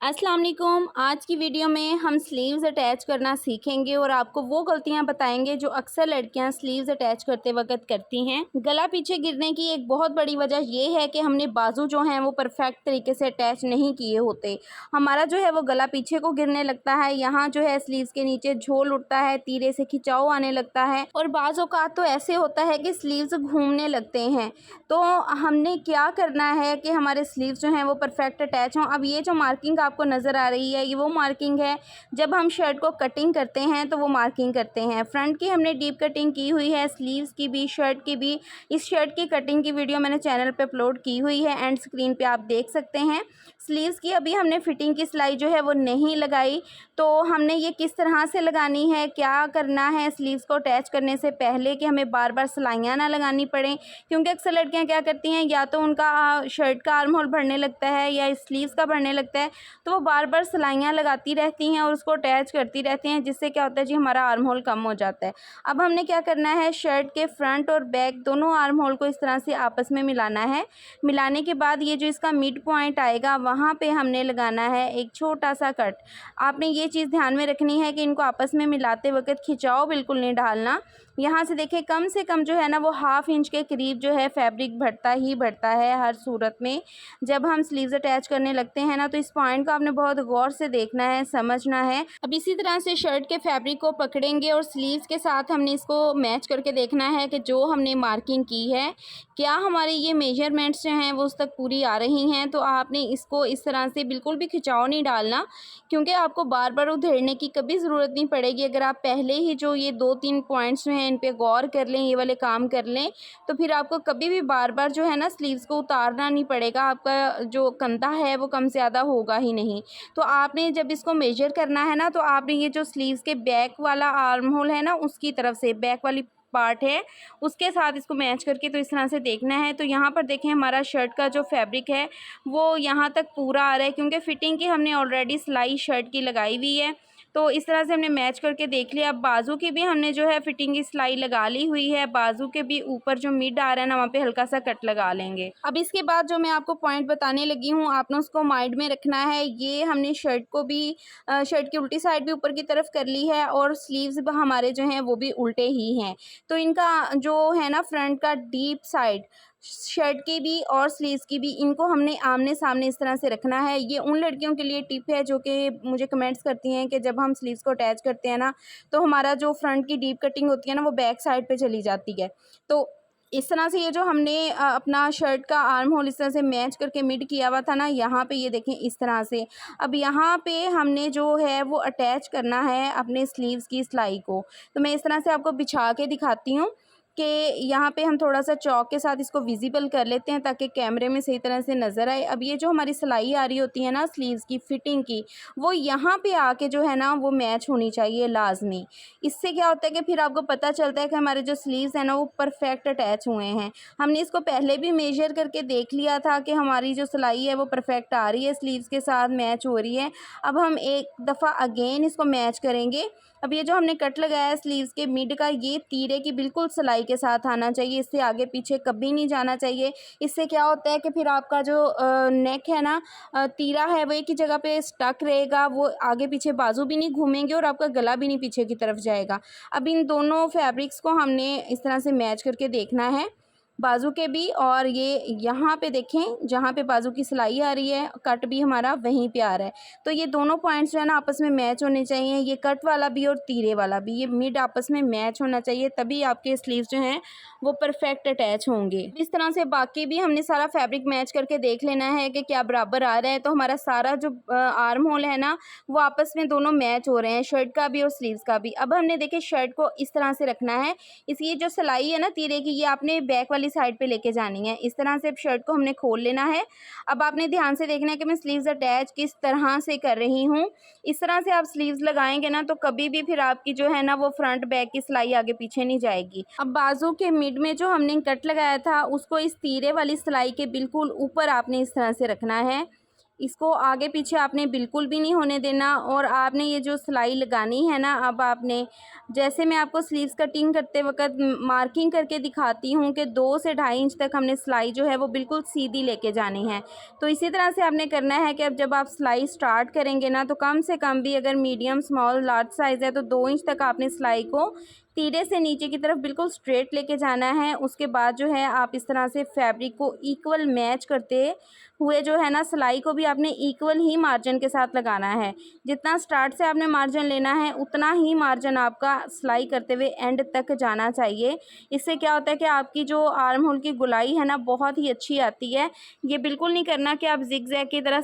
अस्सलाम वालेकुम। आज की वीडियो में हम स्लीव्स अटैच करना सीखेंगे और आपको वो गलतियां बताएंगे जो अक्सर लड़कियां स्लीव्स अटैच करते वक्त करती हैं। गला पीछे गिरने की एक बहुत बड़ी वजह ये है कि हमने बाजू जो हैं वो परफेक्ट तरीके से अटैच नहीं किए होते। हमारा जो है वो गला पीछे को गिरने लगता है, यहाँ जो है स्लीव्स के नीचे झोल उठता है, तीरे से खिंचाव आने लगता है और बाज़ औक़ात तो ऐसे होता है कि स्लीव्स घूमने लगते हैं। तो हमने क्या करना है कि हमारे स्लीव्स जो हैं वो परफेक्ट अटैच हों। अब ये जो मार्किंग आपको नज़र आ रही है, ये वो मार्किंग है जब हम शर्ट को कटिंग करते हैं तो वो मार्किंग करते हैं। फ्रंट की हमने डीप कटिंग की हुई है, स्लीव्स की भी, शर्ट की भी। इस शर्ट की कटिंग की वीडियो मैंने चैनल पे अपलोड की हुई है, एंड स्क्रीन पे आप देख सकते हैं। स्लीव्स की अभी हमने फिटिंग की सिलाई जो है वो नहीं लगाई, तो हमने ये किस तरह से लगानी है, क्या करना है स्लीव्स को अटैच करने से पहले कि हमें बार बार सिलाइयाँ ना लगानी पड़ें। क्योंकि अक्सर लड़कियाँ क्या करती हैं, या तो उनका शर्ट का आर्म होल भरने लगता है या स्लीव्स का भरने लगता है, तो वो बार बार सिलाइयाँ लगाती रहती हैं और उसको अटैच करती रहती हैं, जिससे क्या होता है जी, हमारा आर्म होल कम हो जाता है। अब हमने क्या करना है, शर्ट के फ्रंट और बैक दोनों आर्म होल को इस तरह से आपस में मिलाना है। मिलाने के बाद ये जो इसका मिड पॉइंट आएगा, वहाँ पे हमने लगाना है एक छोटा सा कट। आपने ये चीज़ ध्यान में रखनी है कि इनको आपस में मिलाते वक्त खिंचाव बिल्कुल नहीं डालना। यहाँ से देखिए कम से कम जो है ना वो ½ इंच के करीब जो है फैब्रिक बढ़ता ही बढ़ता है हर सूरत में। जब हम स्लीव्स अटैच करने लगते हैं ना, तो इस पॉइंट को आपने बहुत गौर से देखना है, समझना है। अब इसी तरह से शर्ट के फैब्रिक को पकड़ेंगे और स्लीव्स के साथ हमने इसको मैच करके देखना है कि जो हमने मार्किंग की है, क्या हमारे ये मेजरमेंट्स जो हैं वो उस तक पूरी आ रही हैं। तो आपने इसको इस तरह से बिल्कुल भी खिंचाव नहीं डालना, क्योंकि आपको बार बार उधेड़ने की कभी ज़रूरत नहीं पड़ेगी। अगर आप पहले ही जो ये 2-3 पॉइंट्स जो हैं इन पे गौर कर लें, ये वाले काम कर लें, तो फिर आपको कभी भी बार बार जो है ना स्लीव्स को उतारना नहीं पड़ेगा। आपका जो कंधा है वो कम ज़्यादा होगा ही नहीं। तो आपने जब इसको मेजर करना है ना, तो आपने ये जो स्लीव्स के बैक वाला आर्म होल है ना, उसकी तरफ से बैक वाली पार्ट है उसके साथ इसको मैच करके तो इस तरह से देखना है। तो यहाँ पर देखें, हमारा शर्ट का जो फैब्रिक है वो यहाँ तक पूरा आ रहा है, क्योंकि फिटिंग की हमने ऑलरेडी सिलाई शर्ट की लगाई हुई है। तो इस तरह से हमने मैच करके देख लिया। अब बाजू की भी हमने जो है फिटिंग की सिलाई लगा ली हुई है। बाजू के भी ऊपर जो मिड आ रहा है ना, वहाँ पे हल्का सा कट लगा लेंगे। अब इसके बाद जो मैं आपको पॉइंट बताने लगी हूँ, आपने उसको माइंड में रखना है। ये हमने शर्ट को भी शर्ट की उल्टी साइड भी ऊपर की तरफ कर ली है और स्लीव्स हमारे जो हैं वो भी उल्टे ही हैं। तो इनका जो है ना फ्रंट का डीप साइड शर्ट की भी और स्लीव्स की भी, इनको हमने आमने सामने इस तरह से रखना है। ये उन लड़कियों के लिए टिप है जो कि मुझे कमेंट्स करती हैं कि जब हम स्लीव्स को अटैच करते हैं ना, तो हमारा जो फ्रंट की डीप कटिंग होती है ना, वो बैक साइड पे चली जाती है। तो इस तरह से ये जो हमने अपना शर्ट का आर्म होल इस तरह से मैच करके मिड किया हुआ था ना, यहाँ पे ये देखें इस तरह से। अब यहाँ पे हमने जो है वो अटैच करना है अपने स्लीव्स की सिलाई को। तो मैं इस तरह से आपको बिछा के दिखाती हूँ कि यहाँ पे हम थोड़ा सा चॉक के साथ इसको विजिबल कर लेते हैं ताकि कैमरे में सही तरह से नज़र आए। अब ये जो हमारी सिलाई आ रही होती है ना स्लीव्स की फिटिंग की, वो यहाँ पे आके जो है ना वो मैच होनी चाहिए लाजमी। इससे क्या होता है कि फिर आपको पता चलता है कि हमारे जो स्लीव्स हैं ना वो परफेक्ट अटैच हुए हैं। हमने इसको पहले भी मेजर करके देख लिया था कि हमारी जो सिलाई है वो परफेक्ट आ रही है, स्लीव्स के साथ मैच हो रही है। अब हम एक दफ़ा अगेन इसको मैच करेंगे। अब ये जो हमने कट लगाया है स्लीव्स के मिड का, ये तीरे की बिल्कुल सिलाई के साथ आना चाहिए, इससे आगे पीछे कभी नहीं जाना चाहिए। इससे क्या होता है कि फिर आपका जो नेक है ना, तीरा है वो एक ही जगह पे स्टक रहेगा, वो आगे पीछे बाजू भी नहीं घूमेंगे और आपका गला भी नहीं पीछे की तरफ जाएगा। अब इन दोनों फैब्रिक्स को हमने इस तरह से मैच करके देखना है, बाजू के भी, और ये यहाँ पे देखें जहाँ पे बाजू की सिलाई आ रही है, कट भी हमारा वहीं पे आ रहा है। तो ये दोनों पॉइंट्स जो है ना आपस में मैच होने चाहिए, ये कट वाला भी और तीरे वाला भी, ये मिड आपस में मैच होना चाहिए, तभी आपके स्लीव्स जो हैं वो परफेक्ट अटैच होंगे। इस तरह से बाकी भी हमने सारा फैब्रिक मैच करके देख लेना है कि क्या बराबर आ रहा है। तो हमारा सारा जो आर्म होल है ना, वो आपस में दोनों मैच हो रहे हैं, शर्ट का भी और स्लीव्स का भी। अब हमने देखे शर्ट को इस तरह से रखना है, इसकी जो सिलाई है ना तीरे की, ये आपने बैक वाली साइड पे लेके जानी है। इस तरह से शर्ट को हमने खोल लेना है। अब आपने ध्यान से देखना है कि मैं स्लीव्स अटैच किस तरह से कर रही हूँ। इस तरह से आप स्लीव्स लगाएंगे ना, तो कभी भी फिर आपकी जो है ना वो फ्रंट बैक की सिलाई आगे पीछे नहीं जाएगी। अब बाजू के मिड में जो हमने कट लगाया था, उसको इस तीरे वाली सिलाई के बिल्कुल ऊपर आपने इस तरह से रखना है। इसको आगे पीछे आपने बिल्कुल भी नहीं होने देना। और आपने ये जो सिलाई लगानी है ना, अब आपने जैसे मैं आपको स्लीव्स कटिंग करते वक्त मार्किंग करके दिखाती हूँ कि 2 से 2.5 इंच तक हमने सिलाई जो है वो बिल्कुल सीधी लेके जानी है। तो इसी तरह से आपने करना है कि अब जब आप सिलाई स्टार्ट करेंगे ना, तो कम से कम भी अगर मीडियम, स्मॉल, लार्ज साइज़ है तो 2 इंच तक आपने सिलाई को तीरे से नीचे की तरफ बिल्कुल स्ट्रेट लेके जाना है। उसके बाद जो है आप इस तरह से फैब्रिक को इक्वल मैच करते हुए जो है ना, सिलाई को भी आपने इक्वल ही मार्जिन के साथ लगाना है। जितना स्टार्ट से आपने मार्जिन लेना है उतना ही मार्जिन आपका सिलाई करते हुए एंड तक जाना चाहिए। इससे क्या होता है कि आपकी जो आर्म होल की गुलाई है ना, बहुत ही अच्छी आती है। ये बिल्कुल नहीं करना कि आप ज़िग-ज़ैग की तरह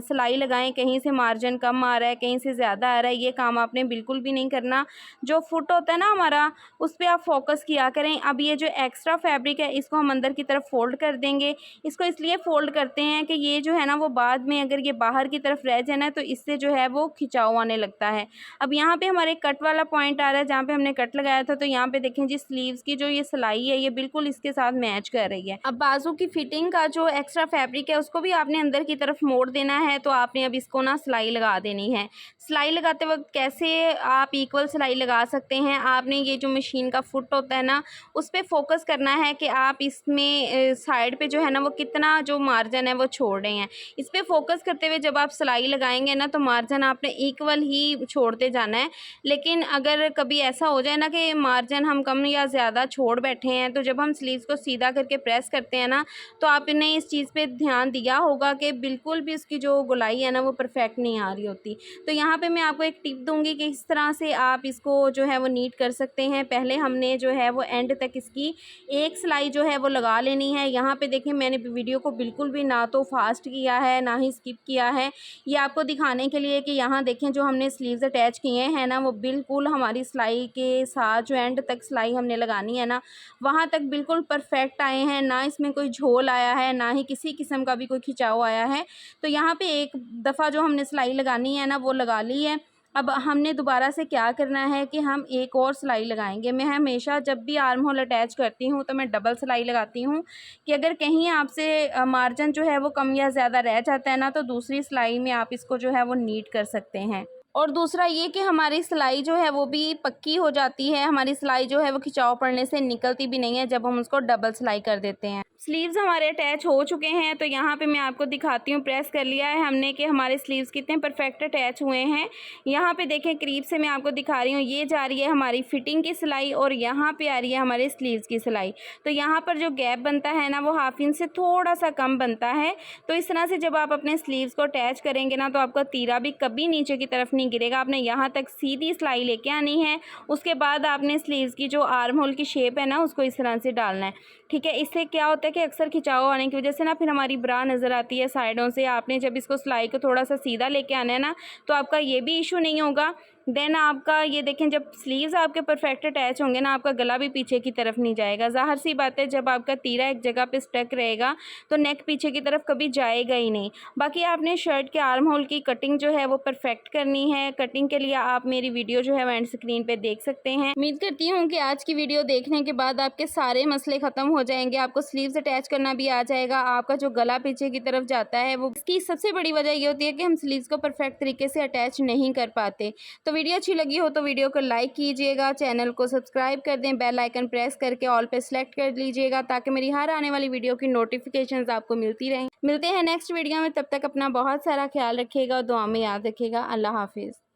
सिलाई लगाएं, कहीं से मार्जिन कम आ रहा है, कहीं से ज़्यादा आ रहा है, ये काम आपने बिल्कुल भी नहीं करना। जो फुट होता है ना हमारा, उस पे आप फोकस किया करें। अब ये जो एक्स्ट्रा फैब्रिक है इसको हम अंदर की तरफ फोल्ड कर देंगे। इसको इसलिए फोल्ड करते हैं कि ये जो है ना, वो बाद में अगर ये बाहर की तरफ रह जाए ना, तो इससे जो है वो खिंचाव आने लगता है। अब यहाँ पे हमारे कट वाला पॉइंट आ रहा है जहाँ पे हमने कट लगाया था। तो यहाँ पे देखें जी, स्लीव्स की जो ये सिलाई है ये बिल्कुल इसके साथ मैच कर रही है। अब बाजू की फिटिंग का जो एक्स्ट्रा फैब्रिक है उसको भी आपने अंदर की तरफ मोड़ देना है। तो आपने अब इसको ना सिलाई लगा देनी है। सिलाई लगाते वक्त कैसे आप इक्वल सिलाई लगा सकते हैं, आपने ये जो मशीन का फुट होता है ना, उस पर फोकस करना है कि आप इसमें साइड पे जो है ना वो कितना जो मार्जिन है वो छोड़ रहे हैं। इस पर फोकस करते हुए जब आप सिलाई लगाएंगे ना, तो मार्जिन आपने इक्वल ही छोड़ते जाना है। लेकिन अगर कभी ऐसा हो जाए ना कि मार्जिन हम कम या ज़्यादा छोड़ बैठे हैं, तो जब हम स्लीव्स को सीधा करके प्रेस करते हैं ना, तो आपने इस चीज़ पे ध्यान दिया होगा कि बिल्कुल भी उसकी जो गोलाई है ना वो परफेक्ट नहीं आ रही होती। तो यहाँ पे मैं आपको एक टिप दूंगी कि इस तरह से आप इसको जो है वो नीट कर सकते हैं। पहले हमने जो है वो एंड तक इसकी एक सिलाई जो है वो लगा लेनी है। यहाँ पे देखें, मैंने वीडियो को बिल्कुल भी ना तो फास्ट किया है ना ही स्किप किया है, ये आपको दिखाने के लिए कि यहाँ देखें जो हमने स्लीव्स अटैच किए हैं ना, वो बिल्कुल हमारी सिलाई के साथ जो एंड तक सिलाई हमने लगानी है ना, वहाँ तक बिल्कुल परफेक्ट आए हैं। ना इसमें कोई झोल आया है, ना ही किसी किस्म का भी कोई खिंचाव आया है। तो यहाँ पे एक दफ़ा जो हमने सिलाई लगानी है ना वो लगा ली है। अब हमने दोबारा से क्या करना है कि हम एक और सिलाई लगाएंगे। मैं हमेशा जब भी आर्म होल अटैच करती हूँ तो मैं डबल सिलाई लगाती हूँ कि अगर कहीं आपसे मार्जिन जो है वो कम या ज़्यादा रह जाता है ना, तो दूसरी सिलाई में आप इसको जो है वो नीट कर सकते हैं। और दूसरा ये कि हमारी सिलाई जो है वो भी पक्की हो जाती है। हमारी सिलाई जो है वो खिंचाव पड़ने से निकलती भी नहीं है जब हम उसको डबल सिलाई कर देते हैं। स्लीव्स हमारे अटैच हो चुके हैं। तो यहाँ पे मैं आपको दिखाती हूँ, प्रेस कर लिया है हमने कि हमारे स्लीव्स कितने परफेक्ट अटैच हुए हैं। यहाँ पे देखें, करीब से मैं आपको दिखा रही हूँ, ये जा रही है हमारी फिटिंग की सिलाई और यहाँ पे आ रही है हमारे स्लीव्स की सिलाई। तो यहाँ पर जो गैप बनता है ना, वो हाफ इंच से थोड़ा सा कम बनता है। तो इस तरह से जब आप अपने स्लीव्स को अटैच करेंगे ना, तो आपका तीरा भी कभी नीचे की तरफ नहीं गिरेगा। आपने यहाँ तक सीधी सिलाई लेके आनी है। उसके बाद आपने स्लीव्स की जो आर्म होल की शेप है ना, उसको इस तरह से डालना है। ठीक है, इससे क्या होता है कि अक्सर खिंचाव आने की वजह से ना फिर हमारी ब्रा नज़र आती है साइडों से। आपने जब इसको सिलाई को थोड़ा सा सीधा लेके आना है ना, तो आपका ये भी इशू नहीं होगा। देन आपका ये देखें, जब स्लीव्स आपके परफेक्ट अटैच होंगे ना, आपका गला भी पीछे की तरफ नहीं जाएगा। ज़ाहिर सी बात है, जब आपका तीरा एक जगह पे स्टक रहेगा तो नेक पीछे की तरफ कभी जाएगा ही नहीं। बाकी आपने शर्ट के आर्म होल की कटिंग जो है वो परफेक्ट करनी है। कटिंग के लिए आप मेरी वीडियो जो है वो एंड स्क्रीन पे देख सकते हैं। उम्मीद करती हूँ कि आज की वीडियो देखने के बाद आपके सारे मसले ख़त्म हो जाएंगे। आपको स्लीव्स अटैच करना भी आ जाएगा। आपका जो गला पीछे की तरफ जाता है, वो इसकी सबसे बड़ी वजह ये होती है कि हम स्लीव्स को परफेक्ट तरीके से अटैच नहीं कर पाते। तो वीडियो अच्छी लगी हो तो वीडियो को लाइक कीजिएगा, चैनल को सब्सक्राइब कर दें, बेल आइकन प्रेस करके ऑल पे सेलेक्ट कर लीजिएगा ताकि मेरी हर आने वाली वीडियो की नोटिफिकेशंस आपको मिलती रहें। मिलते हैं नेक्स्ट वीडियो में, तब तक अपना बहुत सारा ख्याल रखिएगा और दुआ में याद रखिएगा। अल्लाह हाफिज़।